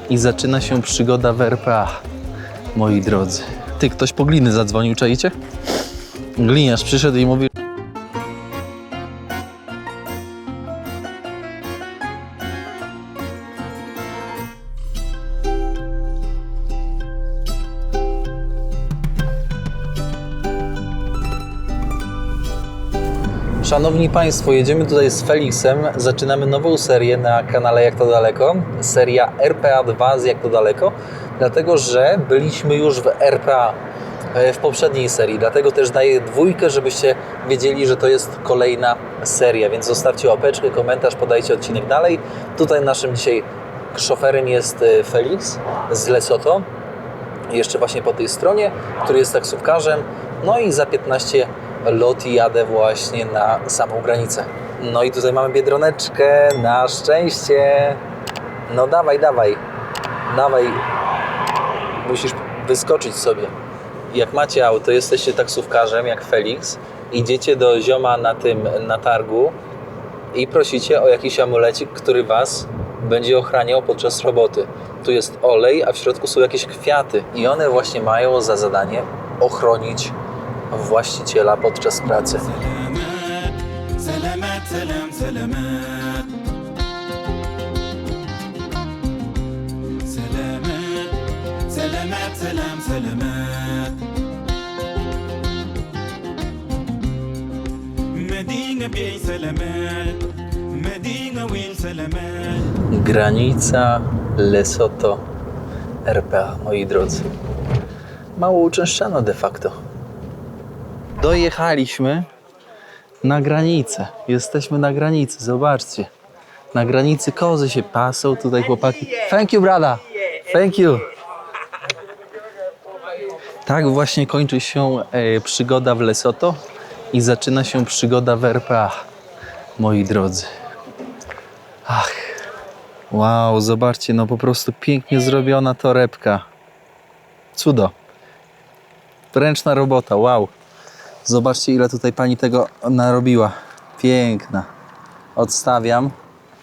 i zaczyna się przygoda w RPA, moi drodzy. Ty, ktoś po gliny zadzwonił, czaicie? Gliniarz przyszedł i mówi... Szanowni Państwo, jedziemy tutaj z Felixem, zaczynamy nową serię na kanale Jak to Daleko, seria RPA 2 z Jak to Daleko, dlatego że byliśmy już w RPA w poprzedniej serii, dlatego też daję 2, żebyście wiedzieli, że to jest kolejna seria, więc zostawcie łapeczkę, komentarz, podajcie odcinek dalej. Tutaj naszym dzisiaj szoferem jest Felix z Lesotho, jeszcze właśnie po tej stronie, który jest taksówkarzem, no i za 15 lot i jadę właśnie na samą granicę. No i tutaj mamy Biedroneczkę, na szczęście. No dawaj, dawaj, dawaj. Musisz wyskoczyć sobie. Jak macie auto, jesteście taksówkarzem jak Felix, idziecie do zioma na targu i prosicie o jakiś amulecik, który Was będzie ochraniał podczas roboty. Tu jest olej, a w środku są jakieś kwiaty i one właśnie mają za zadanie ochronić właściciela podczas pracy. Granica Lesotho RPA, moi drodzy. Mało uczęszczano de facto. Dojechaliśmy na granicę. Jesteśmy na granicy, zobaczcie. Na granicy kozy się pasą, tutaj chłopaki. Thank you, brother. Thank you. Tak właśnie kończy się przygoda w Lesotho i zaczyna się przygoda w RPA, moi drodzy. Ach, wow, zobaczcie, no po prostu pięknie zrobiona torebka. Cudo. Ręczna robota, wow. Zobaczcie, ile tutaj pani tego narobiła. Piękna. Odstawiam.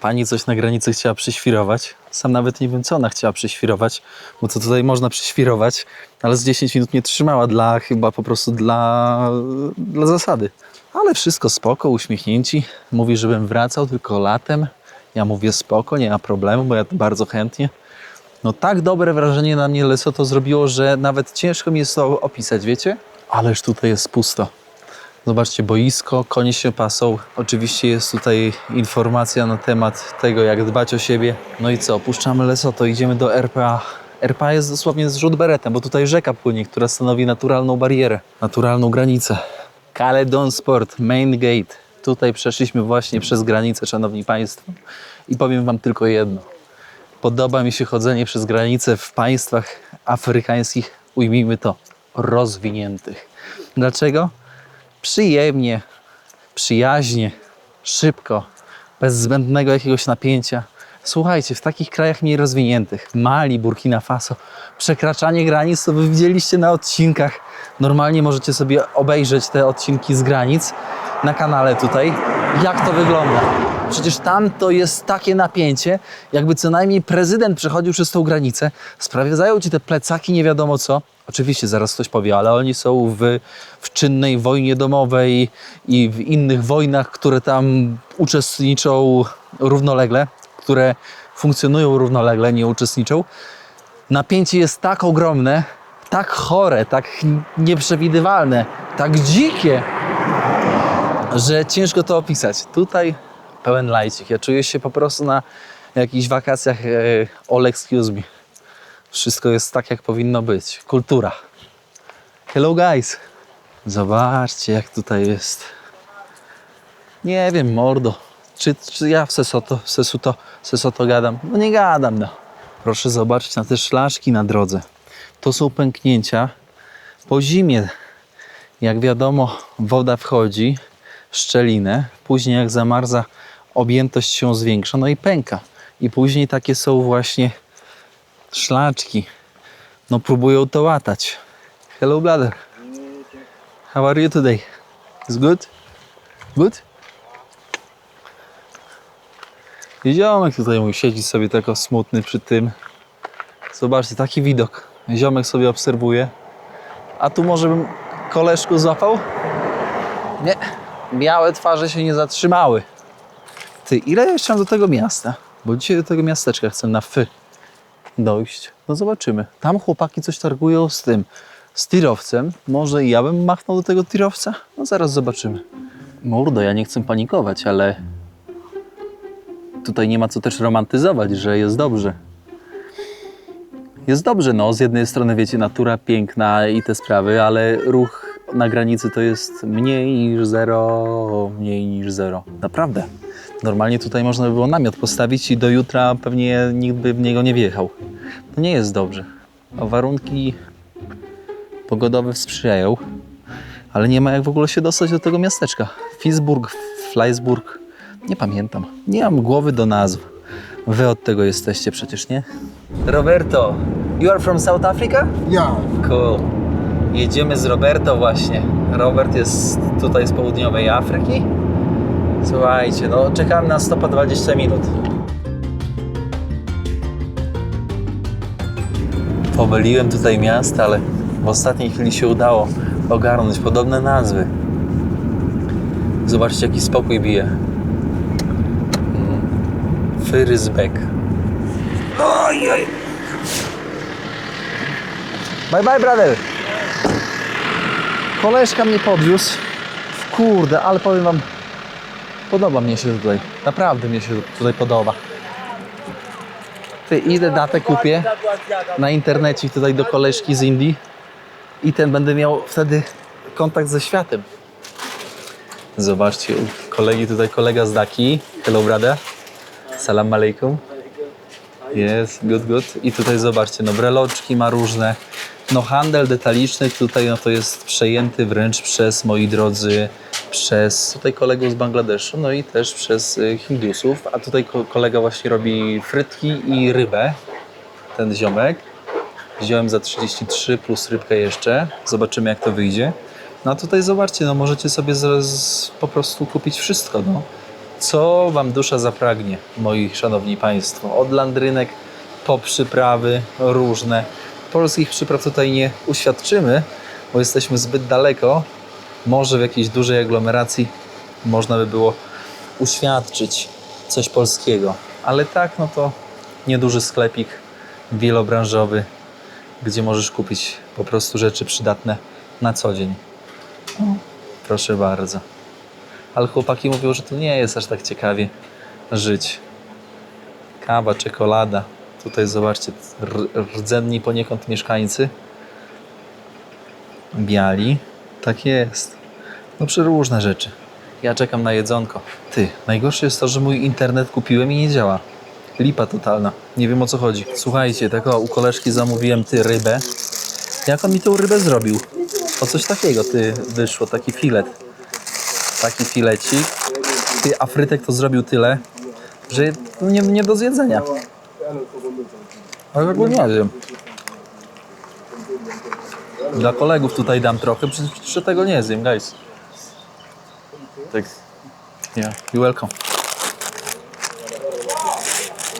Pani coś na granicy chciała przyświrować. Sam nawet nie wiem, co ona chciała przyświrować, bo co tutaj można przyświrować, ale z 10 minut nie trzymała chyba po prostu dla zasady. Ale wszystko spoko, uśmiechnięci. Mówi, żebym wracał tylko latem. Ja mówię spoko, nie ma problemu, bo ja bardzo chętnie. No tak dobre wrażenie na mnie Lesotho zrobiło, że nawet ciężko mi jest to opisać, wiecie? Ależ tutaj jest pusto. Zobaczcie, boisko, konie się pasą. Oczywiście jest tutaj informacja na temat tego, jak dbać o siebie. No i co, opuszczamy Lesotho, idziemy do RPA. RPA jest dosłownie zrzut beretem, bo tutaj rzeka płynie, która stanowi naturalną barierę, naturalną granicę. Caledon Sport, Main Gate. Tutaj przeszliśmy właśnie przez granicę, szanowni państwo. I powiem wam tylko jedno. Podoba mi się chodzenie przez granicę w państwach afrykańskich, ujmijmy to, rozwiniętych. Dlaczego? Przyjemnie, przyjaźnie, szybko, bez zbędnego jakiegoś napięcia. Słuchajcie, w takich krajach mniej rozwiniętych, Mali, Burkina Faso, przekraczanie granic to wy widzieliście na odcinkach. Normalnie możecie sobie obejrzeć te odcinki z granic na kanale tutaj, jak to wygląda. Przecież tam to jest takie napięcie, jakby co najmniej prezydent przechodził przez tą granicę, sprawdzają ci te plecaki nie wiadomo co. Oczywiście zaraz ktoś powie, ale oni są w czynnej wojnie domowej i w innych wojnach, które tam uczestniczą równolegle, które funkcjonują równolegle, nie uczestniczą. Napięcie jest tak ogromne, tak chore, tak nieprzewidywalne, tak dzikie, że ciężko to opisać. Tutaj pełen lajcik. Ja czuję się po prostu na jakichś wakacjach all excuse me. Wszystko jest tak, jak powinno być. Kultura. Hello guys. Zobaczcie, jak tutaj jest. Nie wiem, mordo. Czy ja w Sesotho gadam? No nie gadam, no. Proszę zobaczyć na te szlaszki na drodze. To są pęknięcia po zimie. Jak wiadomo, woda wchodzi w szczelinę. Później jak zamarza, objętość się zwiększa, no i pęka. I później takie są właśnie szlaczki. No próbują to łatać. Hello brother. How are you today? Is good? Good? I ziomek tutaj mój siedzi sobie tako smutny przy tym. Zobaczcie, taki widok. Ziomek sobie obserwuje. A tu może bym koleżku złapał? Nie. Białe twarze się nie zatrzymały. Ty, ile jeszcze mam do tego miasta? Bo dzisiaj do tego miasteczka chcę na dojść. No zobaczymy. Tam chłopaki coś targują z tirowcem. Może i ja bym machnął do tego tirowca? No zaraz zobaczymy. Mordo, ja nie chcę panikować, ale tutaj nie ma co też romantyzować, że jest dobrze. Jest dobrze, no. Z jednej strony, wiecie, natura piękna i te sprawy, ale ruch na granicy to jest mniej niż zero. Naprawdę. Normalnie tutaj można by było namiot postawić i do jutra pewnie nikt by w niego nie wjechał. To nie jest dobrze. A warunki pogodowe sprzyjają, ale nie ma jak w ogóle się dostać do tego miasteczka. Fisburg, Fleisburg, nie pamiętam. Nie mam głowy do nazw. Wy od tego jesteście przecież, nie? Roberto, you are from South Africa? Yeah. Cool. Jedziemy z Roberto właśnie. Robert jest tutaj z południowej Afryki. Słuchajcie, no czekam na stopa 20 minut. Pomyliłem tutaj miasta, ale w ostatniej chwili się udało ogarnąć podobne nazwy. Zobaczcie, jaki spokój bije. Fyrysbek. Ojej! Bye bye, brother! Koleżka mnie podwiózł. Kurde, ale powiem wam, podoba mnie się tutaj. Naprawdę mnie się tutaj podoba. Ty, idę datę kupię na internecie tutaj do koleżki z Indii i będę miał wtedy kontakt ze światem. Zobaczcie, u kolegi tutaj kolega z Daki. Hello, brother. Salam alaikum. Jest, good. I tutaj zobaczcie, no breloczki ma różne. No handel detaliczny tutaj no to jest przejęty wręcz przez, moi drodzy, przez tutaj kolegów z Bangladeszu, no i też przez Hindusów. A tutaj kolega właśnie robi frytki i rybę, ten ziomek. Wziąłem za 33 plus rybkę jeszcze. Zobaczymy, jak to wyjdzie. No a tutaj zobaczcie, no możecie sobie po prostu kupić wszystko, no. Co wam dusza zapragnie, moi szanowni państwo. Od landrynek po przyprawy różne. Polskich przypraw tutaj nie uświadczymy, bo jesteśmy zbyt daleko. Może w jakiejś dużej aglomeracji można by było uświadczyć coś polskiego. Ale tak, no to nieduży sklepik wielobranżowy, gdzie możesz kupić po prostu rzeczy przydatne na co dzień. No, proszę bardzo. Ale chłopaki mówią, że tu nie jest aż tak ciekawie żyć. Kawa, czekolada. Tutaj zobaczcie, rdzenni poniekąd mieszkańcy. Biali. Tak jest. No przeróżne rzeczy. Ja czekam na jedzonko. Ty, najgorsze jest to, że mój internet kupiłem i nie działa. Lipa totalna. Nie wiem, o co chodzi. Słuchajcie, tak u koleżki zamówiłem rybę. Jak on mi tą rybę zrobił? O coś takiego wyszło, taki filet. Taki filecik. Ty, a frytek to zrobił tyle, że nie do zjedzenia. Ale tego nie wiem. Dla kolegów tutaj dam trochę, przecież tego nie zjem, guys. Tak. Yeah, you're welcome.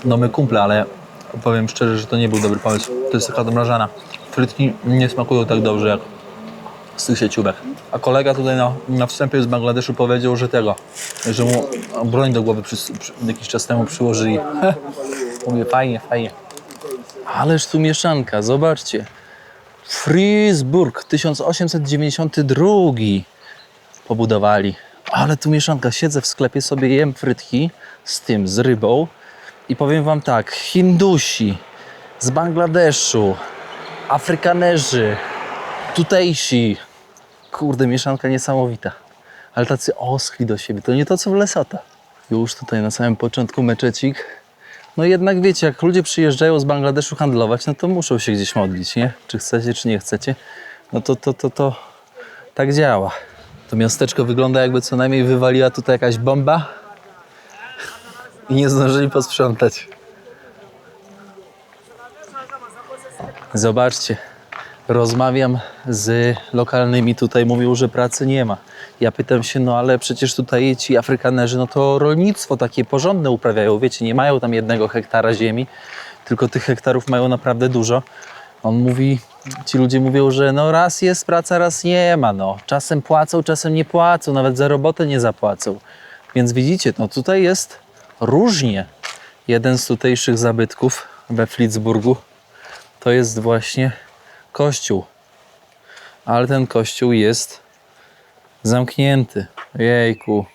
No my kumple, ale powiem szczerze, że to nie był dobry pomysł. To jest taka domrażana. Frytki nie smakują tak dobrze jak z tych sieciówek. A kolega tutaj na wstępie z Bangladeszu powiedział, że mu broń do głowy jakiś czas temu przyłożyli. Mówię, fajnie. Ależ tu mieszanka, zobaczcie. Frisburg 1892 pobudowali. Ale tu mieszanka, siedzę w sklepie, sobie jem frytki z rybą i powiem wam tak, Hindusi z Bangladeszu, Afrykanerzy, tutejsi, kurde, mieszanka niesamowita, ale tacy oschli do siebie, to nie to co w Lesotho. Już tutaj na samym początku meczecik. No jednak wiecie, jak ludzie przyjeżdżają z Bangladeszu handlować, no to muszą się gdzieś modlić, nie? Czy chcecie, czy nie chcecie, no to tak działa. To miasteczko wygląda, jakby co najmniej wywaliła tutaj jakaś bomba i nie zdążyli posprzątać. Zobaczcie, rozmawiam z lokalnymi tutaj, mówią, że pracy nie ma. Ja pytam się, no ale przecież tutaj ci Afrykanerzy, no to rolnictwo takie porządne uprawiają, wiecie, nie mają tam 1 hektara ziemi, tylko tych hektarów mają naprawdę dużo. On mówi, ci ludzie mówią, że no raz jest praca, raz nie ma, no. Czasem płacą, czasem nie płacą, nawet za robotę nie zapłacą. Więc widzicie, no tutaj jest różnie. Jeden z tutejszych zabytków we Flitsburgu to jest właśnie kościół. Ale ten kościół jest zamknięty. Jejku.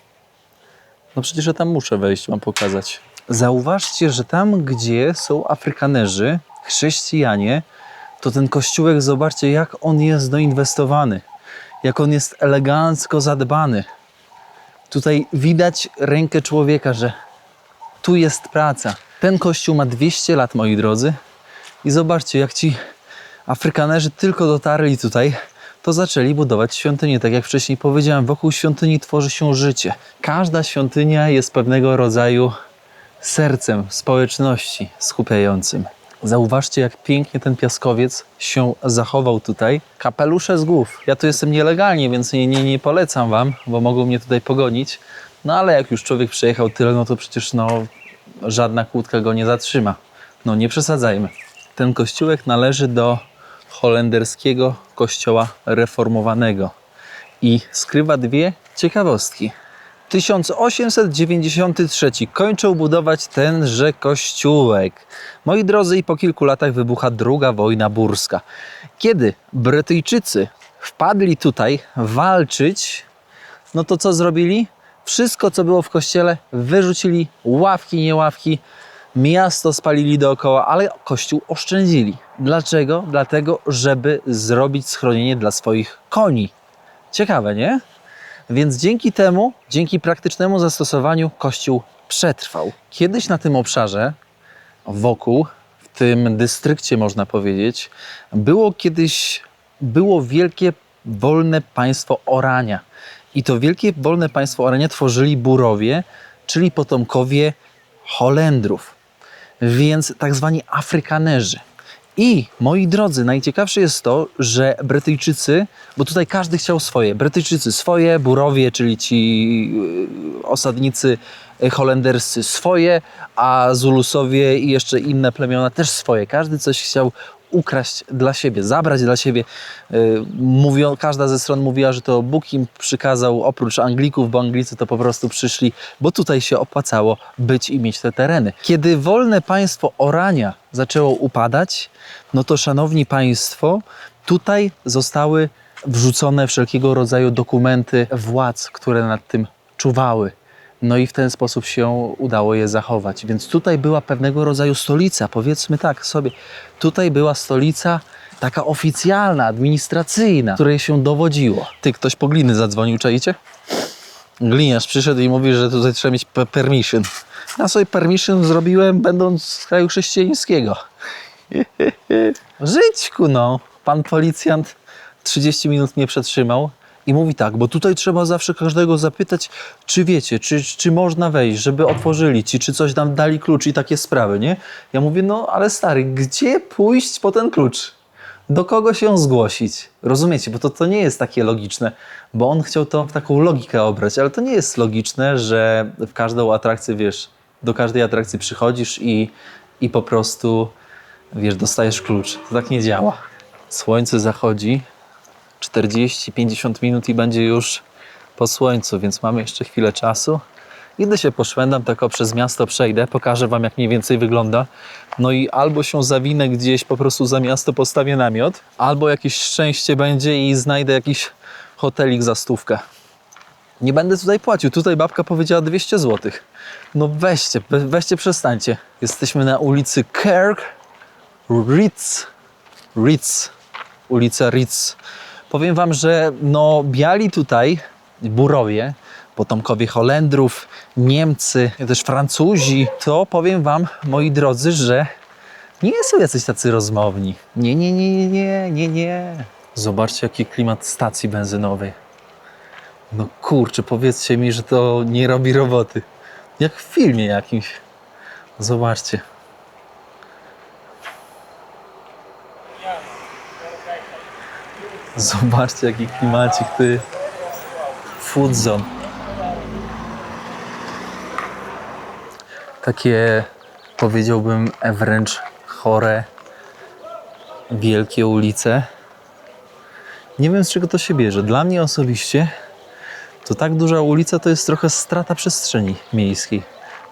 No przecież ja tam muszę wejść, mam pokazać. Zauważcie, że tam, gdzie są Afrykanerzy, chrześcijanie, to ten kościółek, zobaczcie, jak on jest doinwestowany. Jak on jest elegancko zadbany. Tutaj widać rękę człowieka, że tu jest praca. Ten kościół ma 200 lat, moi drodzy. I zobaczcie, jak ci Afrykanerzy tylko dotarli tutaj, to zaczęli budować świątynię. Tak jak wcześniej powiedziałem, wokół świątyni tworzy się życie. Każda świątynia jest pewnego rodzaju sercem społeczności skupiającym. Zauważcie, jak pięknie ten piaskowiec się zachował tutaj. Kapelusze z głów. Ja tu jestem nielegalnie, więc nie polecam wam, bo mogą mnie tutaj pogonić. No ale jak już człowiek przejechał tyle, no to przecież żadna kłódka go nie zatrzyma. No nie przesadzajmy. Ten kościółek należy do holenderskiego kościoła reformowanego i skrywa dwie ciekawostki. 1893 kończył budować tenże kościółek. Moi drodzy, i po kilku latach wybucha II wojna burska. Kiedy Brytyjczycy wpadli tutaj walczyć, no to co zrobili? Wszystko, co było w kościele, wyrzucili, ławki, nie ławki, miasto spalili dookoła, ale kościół oszczędzili. Dlaczego? Dlatego, żeby zrobić schronienie dla swoich koni. Ciekawe, nie? Więc dzięki temu, dzięki praktycznemu zastosowaniu kościół przetrwał. Kiedyś na tym obszarze, wokół, w tym dystrykcie można powiedzieć, było wielkie wolne państwo orania. I to wielkie wolne państwo orania tworzyli Burowie, czyli potomkowie Holendrów. Więc tak zwani Afrykanerzy. I, moi drodzy, najciekawsze jest to, że Brytyjczycy, bo tutaj każdy chciał swoje, Brytyjczycy swoje, Burowie, czyli ci osadnicy holenderscy swoje, a Zulusowie i jeszcze inne plemiona też swoje. Każdy coś chciał ukraść dla siebie, zabrać dla siebie. Każda ze stron mówiła, że to Bóg im przykazał, oprócz Anglików, bo Anglicy to po prostu przyszli, bo tutaj się opłacało być i mieć te tereny. Kiedy wolne państwo orania zaczęło upadać, no to, szanowni państwo, tutaj zostały wrzucone wszelkiego rodzaju dokumenty władz, które nad tym czuwały. No i w ten sposób się udało je zachować. Więc tutaj była pewnego rodzaju stolica, powiedzmy tak sobie, tutaj była stolica taka oficjalna, administracyjna, której się dowodziło. Ty, ktoś po gliny zadzwonił, czaicie? Gliniarz przyszedł i mówi, że tutaj trzeba mieć permission. Ja sobie permission zrobiłem, będąc z kraju chrześcijańskiego. Żyćku, no. Pan policjant 30 minut mnie przetrzymał i mówi tak, bo tutaj trzeba zawsze każdego zapytać, czy wiecie, czy można wejść, żeby otworzyli ci, czy coś nam dali klucz i takie sprawy, nie? Ja mówię, no ale stary, gdzie pójść po ten klucz? Do kogo się zgłosić? Rozumiecie, bo to nie jest takie logiczne, bo on chciał to w taką logikę obrać, ale to nie jest logiczne, że w każdą atrakcję, wiesz, do każdej atrakcji przychodzisz i po prostu, wiesz, dostajesz klucz. To tak nie działa. Słońce zachodzi, 40-50 minut i będzie już po słońcu, więc mamy jeszcze chwilę czasu. Idę się poszwędam, tak przez miasto przejdę, pokażę wam, jak mniej więcej wygląda. No i albo się zawinę gdzieś, po prostu za miasto postawię namiot, albo jakieś szczęście będzie i znajdę jakiś hotelik za 100. Nie będę tutaj płacił. Tutaj babka powiedziała 200 zł. No weźcie, przestańcie. Jesteśmy na ulicy Kirk Ritz. Ulica Ritz. Powiem wam, że no biali tutaj, Burowie, potomkowie Holendrów, Niemcy, też Francuzi, to powiem wam, moi drodzy, że nie są jacyś tacy rozmowni. Nie. Zobaczcie, jaki klimat stacji benzynowej. No kurczę, powiedzcie mi, że to nie robi roboty. Jak w filmie jakimś. Zobaczcie. Zobaczcie, jaki klimacik, ty. Food zone. Takie, powiedziałbym, wręcz chore, wielkie ulice. Nie wiem, z czego to się bierze. Dla mnie osobiście to tak duża ulica to jest trochę strata przestrzeni miejskiej.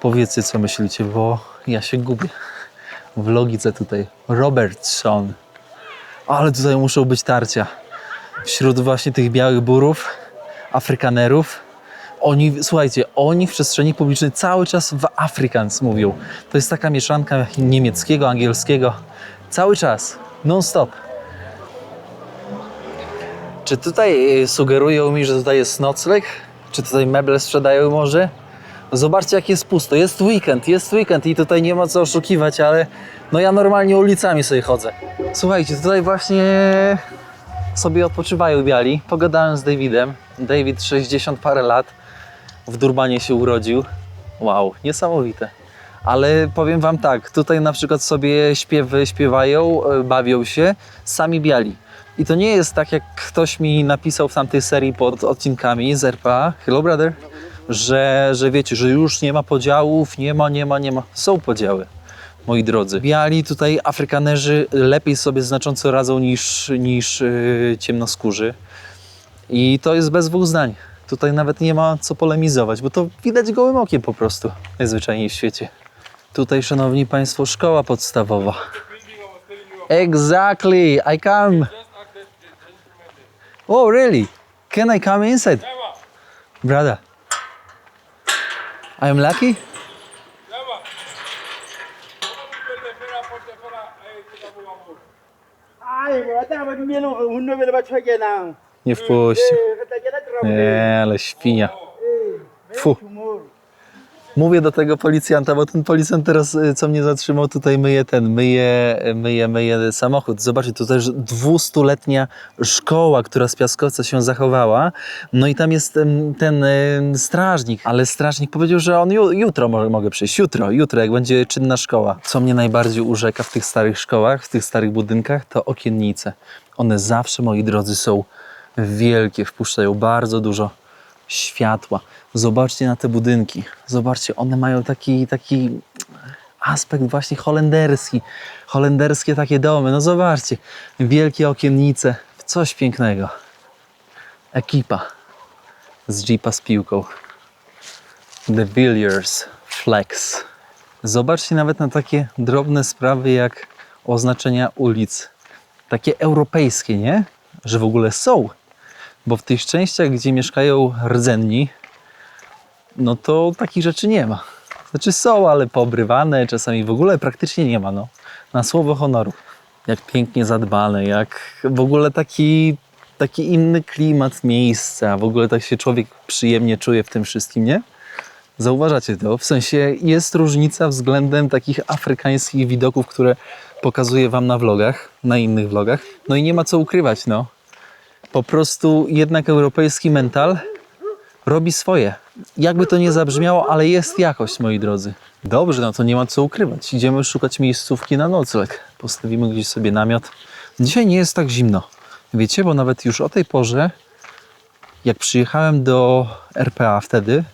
Powiedzcie, co myślicie, bo ja się gubię w logice tutaj. Robertson. Ale tutaj muszą być tarcia. Wśród właśnie tych białych burów, Afrykanerów. Słuchajcie, oni w przestrzeni publicznej cały czas w Afrikaans mówią. To jest taka mieszanka niemieckiego, angielskiego. Cały czas, non-stop. Czy tutaj sugerują mi, że tutaj jest nocleg? Czy tutaj meble sprzedają może? Zobaczcie, jak jest pusto. Jest weekend i tutaj nie ma co oszukiwać, ale no ja normalnie ulicami sobie chodzę. Słuchajcie, tutaj właśnie sobie odpoczywają biali. Pogadałem z Davidem. David 60 parę lat. W Durbanie się urodził. Wow, niesamowite. Ale powiem wam tak, tutaj na przykład sobie śpiewy śpiewają, bawią się sami biali. I to nie jest tak, jak ktoś mi napisał w tamtej serii pod odcinkami z RPA, hello brother, że wiecie, że już nie ma podziałów, nie ma. Są podziały, moi drodzy. Biali tutaj, Afrykanerzy lepiej sobie znacząco radzą niż ciemnoskórzy. I to jest bez dwóch zdań. Tutaj nawet nie ma co polemizować, bo to widać gołym okiem po prostu, najzwyczajniej w świecie. Tutaj, szanowni państwo, szkoła podstawowa. Exactly, I come. Oh, really? Can I come inside? Brother, I am lucky? Nie wpuści. Nie, ale świnia. Fu. Mówię do tego policjanta, bo ten policjant teraz, co mnie zatrzymał, tutaj myje samochód. Zobaczcie, to też 200-letnia szkoła, która z Piaskowca się zachowała. No i tam jest ten strażnik, ale strażnik powiedział, że on jutro mogę przyjść. Jutro, jak będzie czynna szkoła. Co mnie najbardziej urzeka w tych starych szkołach, w tych starych budynkach, to okiennice. One zawsze, moi drodzy, są wielkie, wpuszczają bardzo dużo światła. Zobaczcie na te budynki. Zobaczcie, one mają taki aspekt właśnie holenderski. Holenderskie takie domy. No zobaczcie, wielkie okiennice. Coś pięknego. Ekipa z jeepa z piłką. The Villiers Flex. Zobaczcie nawet na takie drobne sprawy jak oznaczenia ulic. Takie europejskie, nie? Że w ogóle są. Bo w tych częściach, gdzie mieszkają rdzenni, no to takich rzeczy nie ma. Znaczy są, ale poobrywane, czasami w ogóle praktycznie nie ma, no. Na słowo honoru. Jak pięknie zadbane, jak w ogóle taki inny klimat miejsca, w ogóle tak się człowiek przyjemnie czuje w tym wszystkim, nie? Zauważacie to? W sensie jest różnica względem takich afrykańskich widoków, które pokazuję wam na vlogach, na innych vlogach. No i nie ma co ukrywać, no. Po prostu jednak europejski mental robi swoje. Jakby to nie zabrzmiało, ale jest jakość, moi drodzy. Dobrze, no to nie ma co ukrywać. Idziemy szukać miejscówki na nocleg. Postawimy gdzieś sobie namiot. Dzisiaj nie jest tak zimno. Wiecie, bo nawet już o tej porze, jak przyjechałem do RPA wtedy,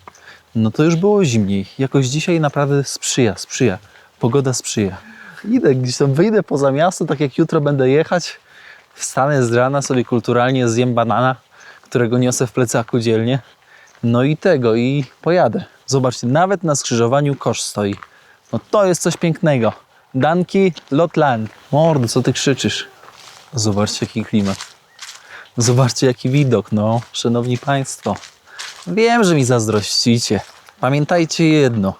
no to już było zimniej. Jakoś dzisiaj naprawdę sprzyja. Pogoda sprzyja. Idę gdzieś tam, wyjdę poza miasto, tak jak jutro będę jechać. Wstanę z rana, sobie kulturalnie zjem banana, którego niosę w plecaku dzielnie. No i pojadę. Zobaczcie, nawet na skrzyżowaniu kosz stoi. No to jest coś pięknego. Danki, Lotland. Mordo, co ty krzyczysz? Zobaczcie, jaki klimat. Zobaczcie, jaki widok, no. Szanowni państwo. Wiem, że mi zazdrościcie. Pamiętajcie jedno.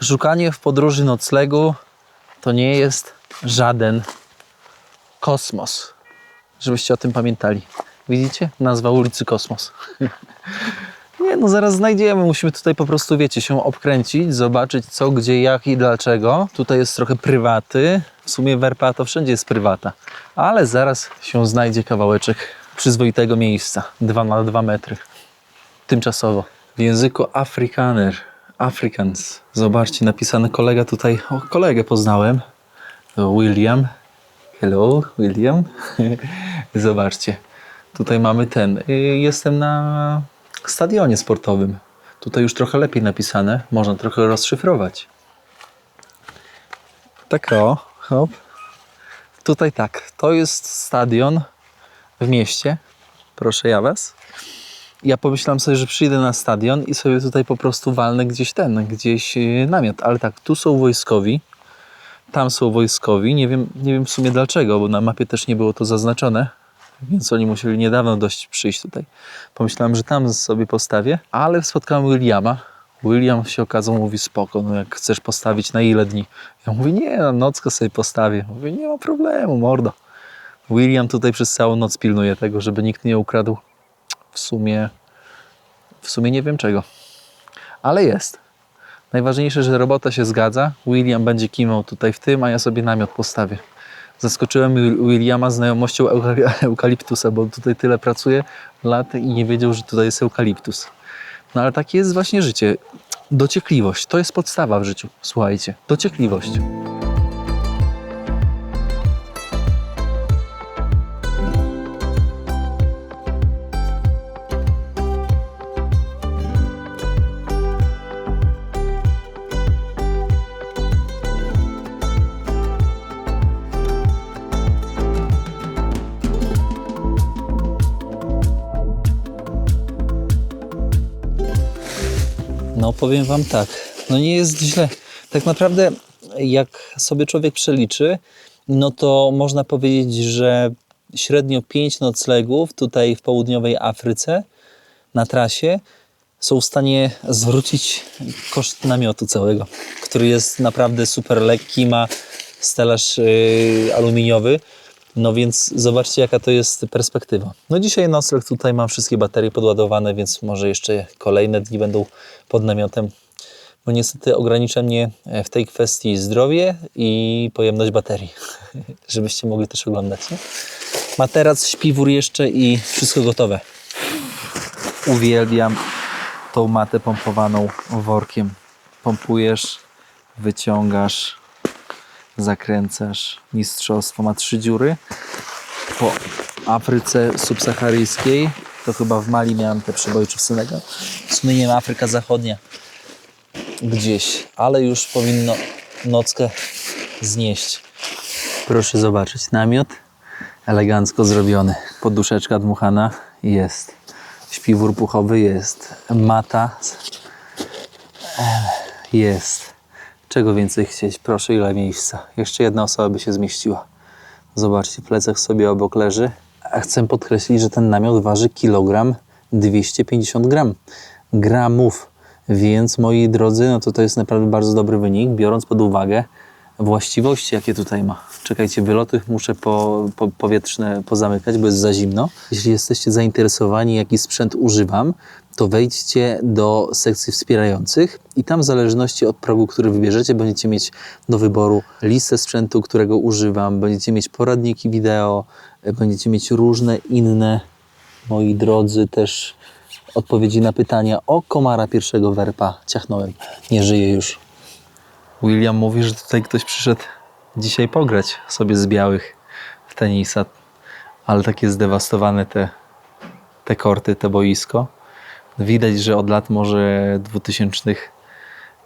Szukanie w podróży noclegu to nie jest żaden kosmos. Żebyście o tym pamiętali. Widzicie? Nazwa ulicy Kosmos. Nie, no zaraz znajdziemy. Musimy tutaj po prostu, wiecie, się obkręcić, zobaczyć co, gdzie, jak i dlaczego. Tutaj jest trochę prywaty. W sumie w RPA to wszędzie jest prywata. Ale zaraz się znajdzie kawałeczek przyzwoitego miejsca. 2 na 2 metry. Tymczasowo. W języku Afrikaner. Afrikaans. Zobaczcie, napisany kolega tutaj. O, kolegę poznałem. To William. Hello, William. Zobaczcie. Tutaj mamy jestem na stadionie sportowym. Tutaj już trochę lepiej napisane. Można trochę rozszyfrować. Tak o, hop. Tutaj tak, to jest stadion w mieście. Proszę ja was. Ja pomyślałem sobie, że przyjdę na stadion i sobie tutaj po prostu walnę gdzieś namiot. Ale tak, tu są wojskowi, tam są wojskowi. Nie wiem w sumie dlaczego, bo na mapie też nie było to zaznaczone. Więc oni musieli niedawno dość przyjść tutaj. Pomyślałem, że tam sobie postawię, ale spotkałem Williama. William się okazał, mówi spoko, no jak chcesz postawić na ile dni? Ja mówię, nie, na nockę sobie postawię. Mówię, nie ma problemu, mordo. William tutaj przez całą noc pilnuje tego, żeby nikt nie ukradł. W sumie nie wiem czego. Ale jest. Najważniejsze, że robota się zgadza. William będzie kimał tutaj w tym, a ja sobie namiot postawię. Zaskoczyłem Williama znajomością eukaliptusa, bo tutaj tyle pracuje lat i nie wiedział, że tutaj jest eukaliptus. No ale takie jest właśnie życie. Dociekliwość. To jest podstawa w życiu. Słuchajcie. Dociekliwość. No powiem wam tak, no nie jest źle. Tak naprawdę jak sobie człowiek przeliczy, no to można powiedzieć, że średnio 5 noclegów tutaj w południowej Afryce na trasie są w stanie zwrócić koszt namiotu całego, który jest naprawdę super lekki, ma stelaż aluminiowy. No więc zobaczcie, jaka to jest perspektywa. No dzisiaj nocleg tutaj mam wszystkie baterie podładowane, więc może jeszcze kolejne dni będą pod namiotem. Bo niestety ogranicza mnie w tej kwestii zdrowie i pojemność baterii. Żebyście mogli też oglądać. Nie? Materac, śpiwór jeszcze i wszystko gotowe. Uwielbiam tą matę pompowaną workiem. Pompujesz, wyciągasz, zakręcasz. Mistrzostwo ma 3 dziury. Po Afryce subsaharyjskiej, to chyba w Mali miałem te przeboje, czy w Senegal. W sumie nie ma, Afryka Zachodnia gdzieś, ale już powinno nockę znieść. Proszę zobaczyć, namiot elegancko zrobiony. Poduszeczka dmuchana jest. Śpiwór puchowy jest. Mata jest. Czego więcej chcieć? Proszę, ile miejsca. Jeszcze jedna osoba by się zmieściła. Zobaczcie, plecak sobie obok leży. A chcę podkreślić, że ten namiot waży 250 gramów. Więc moi drodzy, no to jest naprawdę bardzo dobry wynik, biorąc pod uwagę właściwości, jakie tutaj ma. Czekajcie, wyloty muszę powietrzne pozamykać, bo jest za zimno. Jeśli jesteście zainteresowani, jaki sprzęt używam, to wejdźcie do sekcji wspierających i tam w zależności od progu, który wybierzecie, będziecie mieć do wyboru listę sprzętu, którego używam, będziecie mieć poradniki wideo, będziecie mieć różne inne, moi drodzy, też odpowiedzi na pytania o komara pierwszego werpa. Ciachnąłem, nie żyje już. William mówi, że tutaj ktoś przyszedł dzisiaj pograć sobie z białych w tenisa, ale takie zdewastowane te korty, te boisko. Widać, że od lat może 2000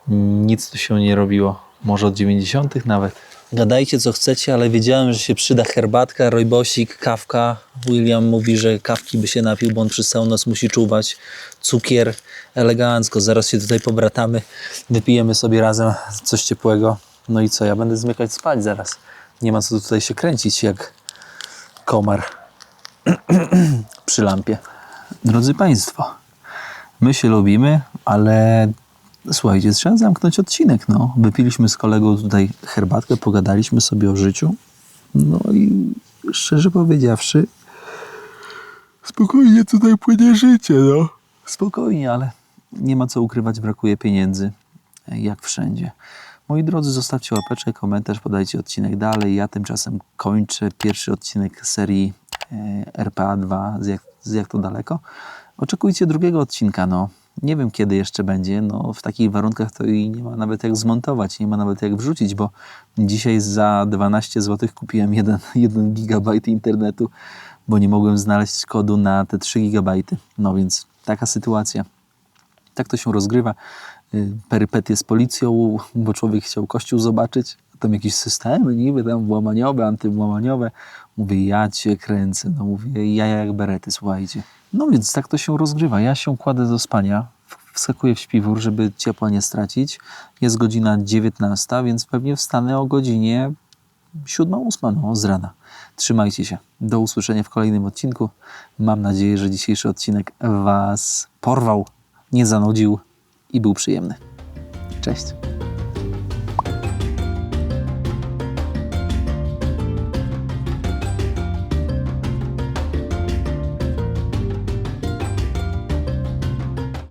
nic tu się nie robiło. Może od 90 nawet. Gadajcie co chcecie, ale wiedziałem, że się przyda herbatka, rojbosik, kawka. William mówi, że kawki by się napił, bo on przez całą noc musi czuwać. Cukier, elegancko. Zaraz się tutaj pobratamy, wypijemy sobie razem coś ciepłego. No i co, ja będę zmykać spać zaraz. Nie ma co tutaj się kręcić jak komar przy lampie. Drodzy Państwo, my się lubimy, ale słuchajcie, trzeba zamknąć odcinek. No. Wypiliśmy z kolegą tutaj herbatkę, pogadaliśmy sobie o życiu. No i szczerze powiedziawszy, spokojnie tutaj płynie życie, no. Spokojnie, ale nie ma co ukrywać, brakuje pieniędzy, jak wszędzie. Moi drodzy, zostawcie łapeczkę, komentarz, podajcie odcinek dalej. Ja tymczasem kończę pierwszy odcinek serii RPA 2 z Jak to daleko. Oczekujcie drugiego odcinka, no. Nie wiem, kiedy jeszcze będzie. No, w takich warunkach to i nie ma nawet jak zmontować, nie ma nawet jak wrzucić, bo dzisiaj za 12 zł kupiłem 1 gigabajt internetu, bo nie mogłem znaleźć kodu na te 3 gigabajty. No więc taka sytuacja. Tak to się rozgrywa. Perypetie z policją, bo człowiek chciał kościół zobaczyć. tam jakieś systemy niby tam włamaniowe, antywłamaniowe. Mówię, ja cię kręcę. No mówię, jaja jak berety, słuchajcie. No więc tak to się rozgrywa. Ja się kładę do spania, wskakuję w śpiwór, żeby ciepła nie stracić. Jest godzina 19, więc pewnie wstanę o godzinie 7-8 no, z rana. Trzymajcie się. Do usłyszenia w kolejnym odcinku. Mam nadzieję, że dzisiejszy odcinek Was porwał, nie zanudził i był przyjemny. Cześć.